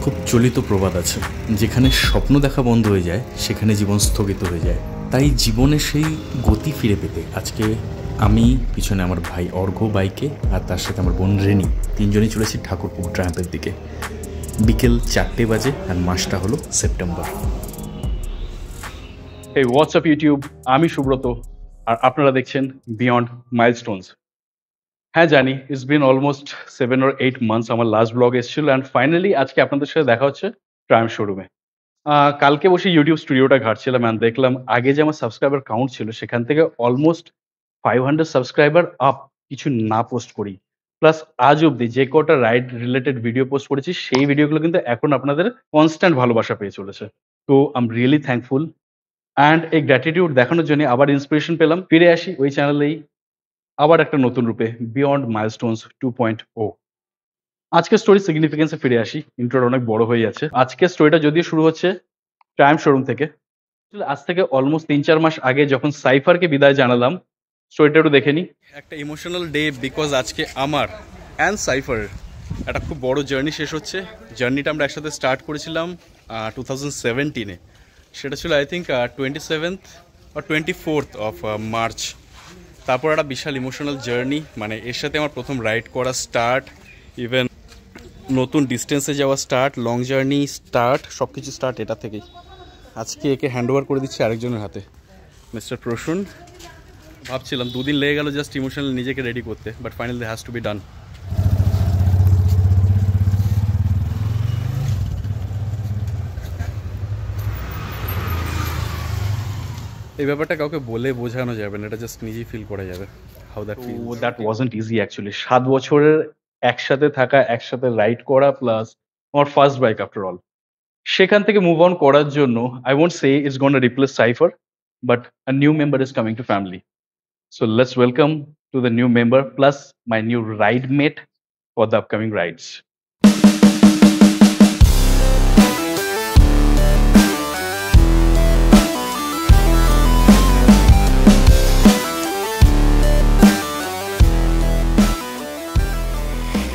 খুব চলিত প্রবাদ আছে, যেখানে স্বপ্ন দেখা বন্ধ হয়ে যায় সেখানে জীবন স্থগিত হয়ে যায়। তাই জীবনে সেই গতি ফিরে পেতে আজকে আমি, পিছনে আমার ভাই অর্ঘ্য বাইকে, আর তার সাথে আমার বোন রেনি, তিনজনই চলেছি ঠাকুরপুকুর ট্রাম্পের দিকে। বিকেল 4টে বাজে আর মাসটা হলো সেপ্টেম্বর। এই হোয়াটসঅ্যাপ ইউটিউব, আমি সুব্রত আর আপনারা দেখছেন বিয়ন্ড মাইলস্টোনস। হ্যাঁ জানি, it's been almost 7 or 8 months আমার লাস্ট ব্লগ এসেছিল, অ্যান্ড ফাইনালি আজকে আপনাদের সাথে দেখা হচ্ছে ট্রায়াম্ফ শোরুমে। কালকে বসে ইউটিউব স্টুডিওটা ঘাটছিলাম অ্যান্ড দেখলাম আগে যে আমার সাবস্ক্রাইবার কাউন্ট ছিল সেখান থেকে অলমোস্ট 500 সাবস্ক্রাইবার আপ কিছু না পোস্ট করি। প্লাস আজ অবধি যে কটা রাইড রিলেটেড ভিডিও পোস্ট করেছি সেই ভিডিওগুলো কিন্তু এখন আপনাদের কনস্ট্যান্ট ভালোবাসা পেয়ে চলেছে। তো I am really thankful, and এই গ্র্যাটিটিউড দেখানোর জন্য আবার ইন্সপিরেশন পেলাম, ফিরে আসি ওই চ্যানেলেই আবার একটা নতুন রূপে, বিয়ন্ড মাইলস্টোনস 2.0। আজকের স্টোরি সিগনিফিকেন্সে ফিরে আসি, ইন্ট্রোটা অনেক বড় হয়ে যাচ্ছে। আজকের স্টোরিটা যদিও শুরু হচ্ছে ট্রায়াম্ফ শোরুম থেকে। আজ থেকে অলমোস্ট 3-4 মাস আগে যখন সাইফারকে বিদায় জানালাম, স্টোরিটা একটু দেখে নি। একটা ইমোশনাল ডে, বিকজ আজকে আমার অ্যান্ড সাইফারের একটা খুব বড় জার্নি শেষ হচ্ছে। জার্নিটা আমরা একসাথে স্টার্ট করেছিলাম 2017-এ। সেটা ছিল I think 27th or 24th of March। তারপর একটা বিশাল ইমোশনাল জার্নি, মানে এর সাথে আমার প্রথম রাইড করা স্টার্ট, ইভেন নতুন ডিস্টেন্সে যাওয়া স্টার্ট, লং জার্নি স্টার্ট, সব কিছু স্টার্ট এটা থেকেই। আজকে একে হ্যান্ড ওভার করে দিচ্ছি আরেকজনের হাতে, মিস্টার প্রসূন। ভাবছিলাম 2 দিন লেগে গেল জাস্ট ইমোশনালি নিজেকে রেডি করতে, but finally has to be done. এই ব্যাপারটা কাউকে বলে বোঝানো যাবে না, এটা জাস্ট নিজেই ফিল করা যাবে how that feels. That wasn't easy actually. 7 বছরের একসাথে থাকা, একসাথে রাইড করা, প্লাস আমার ফার্স্ট বাইক আফটার অল। সেখান থেকে মুভ অন করার জন্য I won't say it's gonna replace cipher, but a new member is coming to family. So let's welcome to the new member plus my new ride mate for the upcoming rides.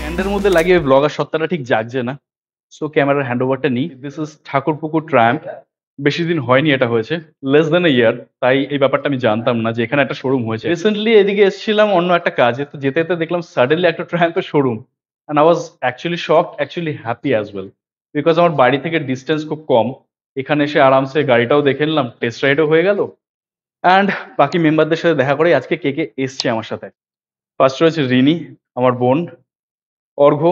হ্যান্ডের মধ্যে লাগিয়ে blogger সত্তাটা ঠিক জাগছে না, so ক্যামেরার hand ওভারটা নিই। This is Thakurpukur Triumf. বেশি দিন হয়নি এটা হয়েছে, লেস দেন এ ইয়ার, তাই এই ব্যাপারটা আমি জানতাম না যে এখানে একটা শোরুম হয়েছে। রিসেন্টলি এদিকে এসেছিলাম অন্য একটা কাজে, তো যেতে যেতে দেখলাম সাডেনলি একটা ট্রায়াম্ফের showroom, and I was actually shocked, actually happy as well, because আমার বাড়ি থেকে ডিস্টেন্স খুব কম। এখানে এসে আরামসে গাড়িটাও দেখে নিলাম, টেস্ট রাইডও হয়ে গেল, অ্যান্ড বাকি মেম্বারদের সাথে দেখা করে আজকে কে কে এসছে আমার সাথে। ফার্স্ট রয়েছে রিনি, আমার বোন, অর্ঘ্য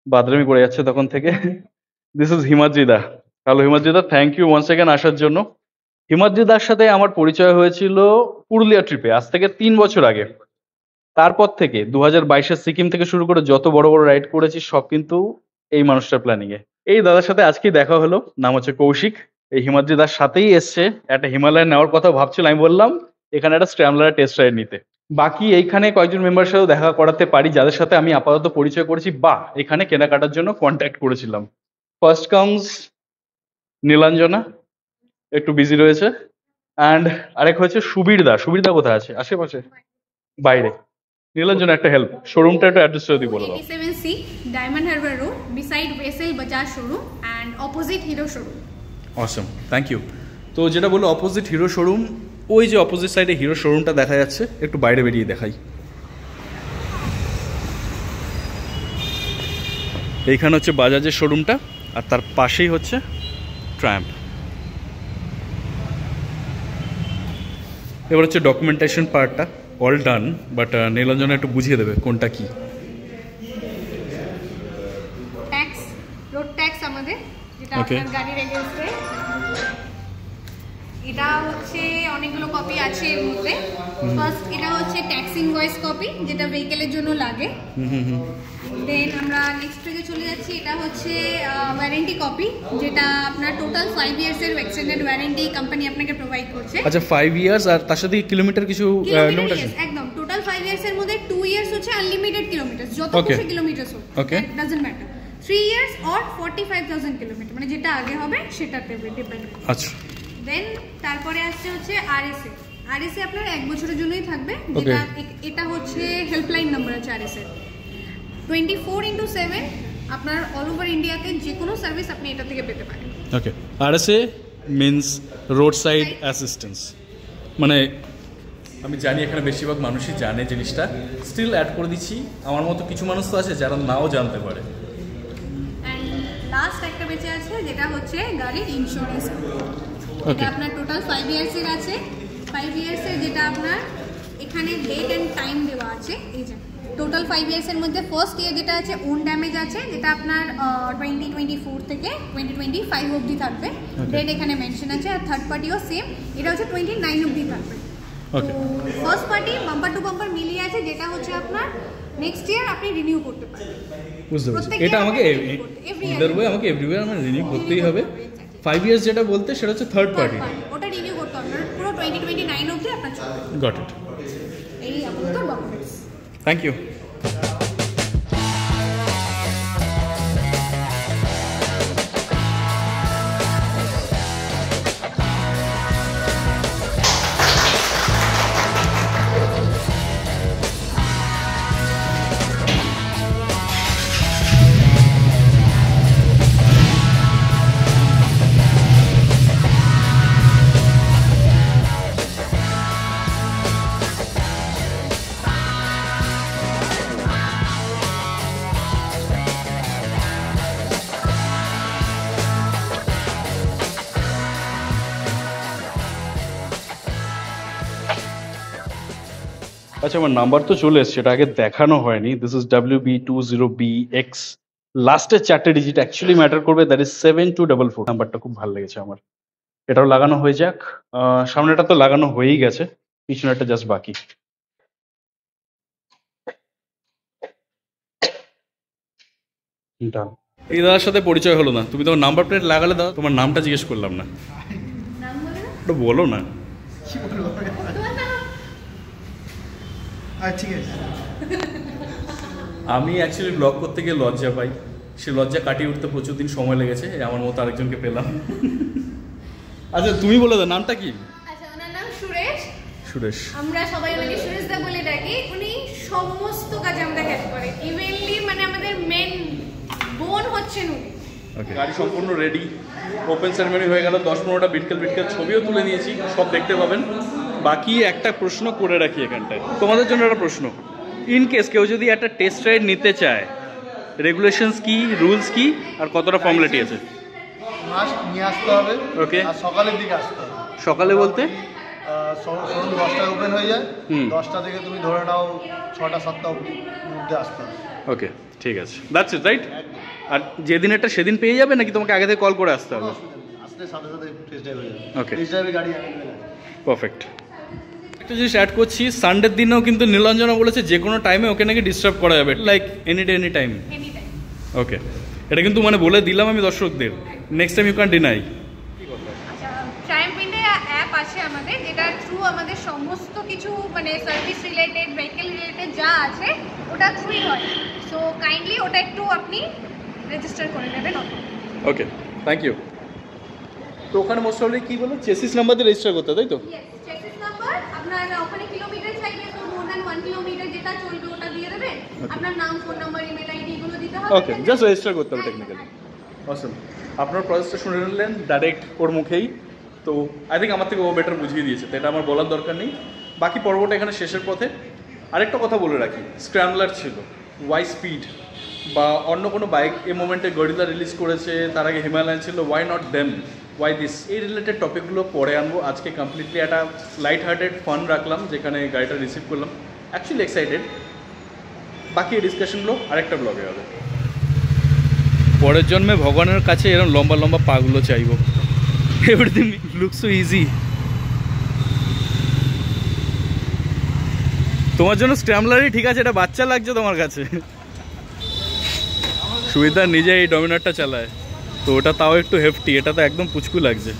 বাদরামি করে যাচ্ছে তখন থেকে। দিস ইজ হিমাদ্রিদা। হ্যালো হিমাদ্রিদা, থ্যাংক ইউ ওয়ান্স এগেন আসার জন্য। হিমাদ্রিদার সাথে আমার পরিচয় হয়েছিল পুরুলিয়া ট্রিপে আজ থেকে 3 বছর আগে। তারপর থেকে 2022-এর সিকিম থেকে শুরু করে যত বড় বড় রাইড করেছি সব কিন্তু এই মানুষটার প্ল্যানিং এ। এই দাদার সাথে আজকেই দেখা হলো, নাম হচ্ছে কৌশিক। এই হিমাদ্রিদার সাথেই এসছে, একটা হিমালয় নেওয়ার কথা ভাবছিল, আমি বললাম এখানে একটা স্ট্র্যামলার টেস্ট রাইড নিতে। বাকি এইখানে কয়েকজন মেম্বারের সাথেও দেখা করাতে পারি যাদের সাথে আমি আপাতত পরিচয় করেছি বা এখানে কেনাকাটার জন্য কন্ট্যাক্ট করেছিলাম। ফার্স্ট কামস নীলাঞ্জনা, একটু বিজি রয়েছে, অ্যান্ড আরেক হচ্ছে সুবীর দা। সুবীর দা কোথায় আছে? আশেপাশে, বাইরে। নীলাঞ্জনা একটা হেল্প, শোরুমটা একটু অ্যাড্রেস যদি বলে দাও। 87C Diamond Harbour Road, beside Vesel Bajaj showroom and opposite Hero showroom. Awesome, thank you. তো যেটা বললো অপোজিট হিরো শোরুম, ওই যে অপোজিট সাইডে হিরো শোরুমটা দেখা যাচ্ছে, একটু বাইরে বেরিয়ে দেখাই। এইখানে হচ্ছে বাজাজের শোরুমটা, আর তার পাশেই হচ্ছে ট্রায়াম্ফ। এবার হচ্ছে ডকুমেন্টেশন পার্টটা অল ডান, বাট নীলাঞ্জনা একটু বুঝিয়ে দেবে কোনটা কি। ট্যাক্স, রোড ট্যাক্স আমাদের, যেটা আপনার গাড়ির এগেইনস্টে। এটা হচ্ছে অনেকগুলো কপি আছে এর মধ্যে। ফার্স্ট এটা হচ্ছে ট্যাক্স ইনভয়েস কপি, যেটা ভেহিকেলের জন্য লাগে। দেন আমরা নেক্সট পেজে চলে যাচ্ছি, এটা হচ্ছে ওয়ারেন্টি কপি, যেটা আপনার টোটাল 5 ইয়ার্সের এক্সটেন্ডেড ওয়ারেন্টি কোম্পানি আপনাকে প্রোভাইড করছে। আচ্ছা 5 ইয়ার্স, আর তার সাথে কিলোমিটার কিছু কিলোমিটার একদম টোটাল 5 ইয়ার্সের মধ্যে 2 ইয়ার্স হচ্ছে আনলিমিটেড কিলোমিটার, যত খুশি কিলোমিটার হোক, okay doesn't matter. 3 years or 45,000 kilometre, মানে যেটা আগে হবে সেটাতে ডিপেন্ড। আচ্ছা দেন তারপরে আসছে হচ্ছে আরএসএ। আরএসএ আপনার 1 বছরের জন্যই থাকবে, যেটা এটা হচ্ছে হেল্পলাইন নাম্বার আছে আরএসএ। 24/7 আপনার অল ওভার ইন্ডিয়াতে যে কোনো সার্ভিস আপনি এটা থেকে পেতে পারেন। ওকে, RSA means road side assistance. মানে আমি জানি এখানে বেশিরভাগ মানুষই জানে জিনিসটা, স্টিল অ্যাড করে দিচ্ছি। আমার মতো কিছু মানুষ তো আছে যারা নাও জানতে পারে। অ্যান্ড লাস্ট একটা বেঁচে আছে যেটা হচ্ছে গাড়ির ইন্স্যুরেন্স। এটা আপনার টোটাল 5 ইয়ার্সের আছে। 5 ইয়ার্সের যেটা আপনার এখানে ডেট অ্যান্ড টাইম দেওয়া আছে। এই যে টোটাল 5 ইয়ার্সের মধ্যে ফার্স্ট ইয়ার যেটা আছে ওন ড্যামেজ আছে, যেটা আপনার 2024 থেকে 2025 অবধি থাকবে, ডেট এখানে মেনশন আছে। আর থার্ড পার্টিও সেম, এটা হচ্ছে 29 অবধি থাকবে। Okay, first party bumper to bumper মিলিয়ে আছে, যেটা হচ্ছে আপনার নেক্সট ইয়ার আপনি রিনিউ করতে পারেন। বুঝতে পারছি। এটা আমাকে আমাকে এভরিওয়্যার আমার রিনিউ করতেই হবে। 5 ইয়ার্স যেটা বলতে সেটা হচ্ছে থার্ড পার্টি, ওটা রিনিউ করতে হবে পুরো 2029 অবধি আপনার চলবে। Got it. এই আপাতত ডকুমেন্টস। Thank you. আচ্ছা, আমার নাম্বার তো চলে এসছে, সেটা আগে দেখানো হয়নি। This is WB20BX। লাস্টের 4টে ডিজিট অ্যাকচুয়ালি ম্যাটার করবে, দ্যাট ইজ 7244। নাম্বারটা খুব ভালো লেগেছে আমার। এটাও লাগানো হয়ে যাক। সামনেটা তো লাগানো হয়েই গেছে, পিছনেটা জাস্ট বাকি। ডান। এই দাদার সাথে পরিচয় হলো না, তুমি তোমার নাম্বার প্লেট লাগালে দাদা, তোমার নামটা জিজ্ঞেস করলাম না। নাম বলে না? ওটা বলো না। ঠিক আছে। আমি অ্যাকচুয়ালি ব্লগ করতে গিয়ে লজ্জা পাই, সে লজ্জা কাটিয়ে উঠতে প্রচুর দিন সময় লেগেছে, আমার মতো আরেকজনকে পেলাম। আচ্ছা তুমি বলে দাও নামটা কি? আচ্ছা, ওনার নাম সুরেশ। সুরেশ। আমরা সবাই ওনাকে সুরেশ দা বলে ডাকি। উনি সমস্ত কাজে আমরা হেল্প করে, ইভেনলি মানে আমাদের মেন বোন হচ্ছেন উনি। ওকে, গাড়ি সম্পূর্ণ রেডি, ওপেন সেরেমনি হয়ে গেল, 10-15টা বিটকেল ছবিও তুলে নিয়েছি, সব দেখতে পাবেন। বাকি একটা প্রশ্ন করে রাখি এখানটায়, তোমাদের জন্য একটা প্রশ্ন। ইন কেস কেউ যদি একটা টেস্ট রাইড নিতে চায়, রেগুলেশনস কি, রুলস কি, আর কতটা ফর্মালিটি আছে? মাস্ক নিয়ে আসতে হবে। ওকে। আর সকালের দিকে আসতে হবে। সকালে বলতে শোরুম 10টায় ওপেন হয়ে যায়, 10টা থেকে তুমি ধরে নাও 6টা-7টা মধ্যে আসতে হবে। ওকে, ঠিক আছে, দ্যাটস ইট, রাইট? আর যেদিন এটা সেদিন পেয়ে যাবে নাকি তোমাকে আগে থেকে কল করে আসতে হবে? আসলে সাথে সাথে টেস্ট ড্রাইভ হয়ে যাবে। ওকে, টেস্ট ড্রাইভের গাড়ি পারফেক্ট। একটা জিনিস অ্যাড করছি, সানডের দিনেও কিন্তু নীলাঞ্জনা বলেছে যে কোনো টাইমে ওকে নাকি ডিস্টার্ব করা যাবে, like any day any time. Any time. Okay, এটা কিন্তু মানে বলে দিলাম আমি দর্শকদের, next time you can deny. আচ্ছা, ট্রায়াম্ফ ইন্ডিয়া অ্যাপ আছে আমাদের, যেটার থ্রু আমাদের সমস্ত কিছু মানে সার্ভিস রিলেটেড, ভেহিকেল রিলেটেড যা আছে ওটা থ্রুই হয়। সো কাইন্ডলি ওটা একটু আপনি রেজিস্টার করে নেবেন। ওকে, থ্যাংক ইউ। তো ওখানে মোস্ট প্রবলি কি বলো, চেসিস নাম্বার দিয়ে রেজিস্টার করতে, তাই তো? চেসিস নাম্বার আপনার ওখানে কিলোমিটার চাইবে, তো মোর দ্যান 1 কিলোমিটার যেটা চলবে ওটা দিয়ে দেবেন। আপনার নাম, ফোন নাম্বার, ইমেল আইডি এগুলো দিতে হবে। ওকে, জাস্ট রেজিস্টার করতে হবে টেকনিক্যালি। অসম, আপনার প্রসেসটা শুনে নিলেন ডাইরেক্ট ওর মুখেই। তো আই থিঙ্ক আমার থেকে ও বেটার বুঝিয়ে দিয়েছে, তো এটা আমার বলার দরকার নেই। বাকি পর্বটা এখানে শেষের পথে। আরেকটা কথা বলে রাখি, স্ক্র্যামলার ছিল, ওয়াই স্পিড বা অন্য কোনো বাইক এই মোমেন্টে গরিলা রিলিজ করেছে, তার আগে হিমালয়ান ছিল, why not them, why this, এই রিলেটেড টপিকগুলো পরে আনবো। আজকে কমপ্লিটলি একটা লাইট হার্টেড ফান রাখলাম, যেখানে গাড়িটা রিসিভ করলাম, অ্যাকচুয়ালি এক্সাইটেড। বাকি এই ডিসকাশনগুলো আরেকটা ব্লগে হবে। পরের জন্মে ভগবানের কাছে এরকম লম্বা লম্বা পাগুলো চাইবো। Everything looks so easy. তোমার জন্য স্ক্র্যামলারই ঠিক আছে, এটা বাচ্চা লাগছে তোমার কাছে। সুবিধা নিজে এই ডমিনারটা চালায়, তো ওটা তাও একটু হেফটি, এটা তো একদম পুচকু লাগছে।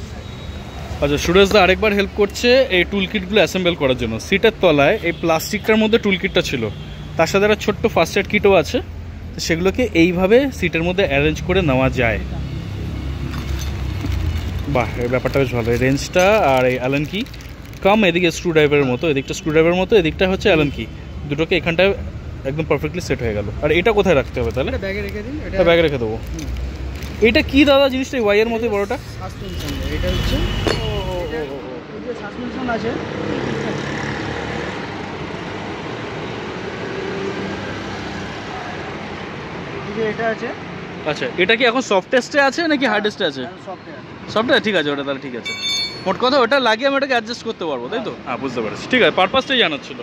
আচ্ছা, সুরেশদা আরেকবার হেল্প করছে এই টুল কিটগুলো অ্যাসেম্বল করার জন্য। সিটের তলায় এই প্লাস্টিকটার মধ্যে টুল কিটটা ছিল, তার সাথে একটা ছোট্ট ফার্স্ট এড কিটও আছে, তো সেগুলোকে এইভাবে সিটের মধ্যে অ্যারেঞ্জ করে নেওয়া যায়। বাহ, এই ব্যাপারটা বেশ ভালো। এই রেঞ্জটা আর এই অ্যালান কি কাম এদিকে স্ক্রু ড্রাইভারের মতো, এদিকটা স্ক্রু ড্রাইভারের মতো, এদিকটা হচ্ছে অ্যালান কি, দুটোকে এখানটায় একদম পারফেক্টলি সেট হয়ে গেল। আর এটা কোথায় রাখতে হবে তাহলে? এটা ব্যাগে রেখে দিন, এটা ব্যাগে রেখে দেবো। এটা কি দাদা জিনিসটা ওয়াই এর মধ্যে বড়টা? সাসপেনশন, এটা হচ্ছে এই যে সাসপেনশন আছে, এই যে এটা আছে, আচ্ছা, এটা কি এখন সফট টেস্টে আছে নাকি হার্ড টেস্টে আছে? সফটওয়্যার। সফটওয়্যার ঠিক আছে, ওটা তাহলে ঠিক আছে। মোট কথা ওটা লাগিয়ে আমি ওটাকে অ্যাডজাস্ট করতে পারবো, তাই তো? হ্যাঁ, বুঝতে পারছি। ঠিক আছে, পারপাসটাই জানার ছিল।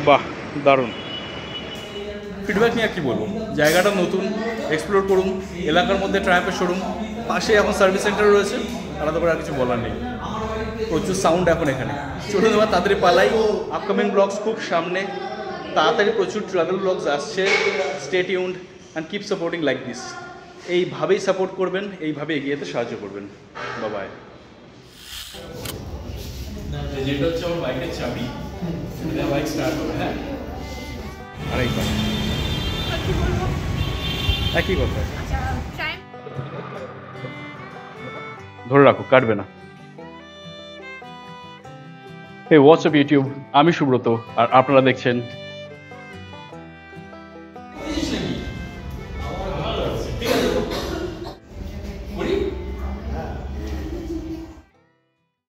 বাহ, দারুণ। ফিডব্যাক নিয়ে কি বলবো, জায়গাটা নতুন, এক্সপ্লোর করুন। এলাকার মধ্যে ট্রায়াম্পের শোরুম, পাশে এখন সার্ভিস সেন্টার রয়েছে, আলাদা করে আর কিছু বলার নেই। প্রচুর সাউন্ড এখন এখানে। চলুন এবার তাড়াতাড়ি পালাই, আপকামিং ব্লগস খুব সামনে, তাড়াতাড়ি প্রচুর ট্রাভেল ব্লগস আসছে। Stay tuned and keep supporting like this. এইভাবেই সাপোর্ট করবেন, এইভাবে এগিয়ে যেতে সাহায্য করবেন। বাই। যেটা হচ্ছে আমার বাইকের চাবি, বাইক স্টার্ট হবে। হ্যাঁ, আরেকবার একই কথা। আচ্ছা, টাইম ধরে রাখো, কাটবে না। হে হোয়াটসঅ্যাপ ইউটিউব, আমি সুব্রত আর আপনারা দেখছেন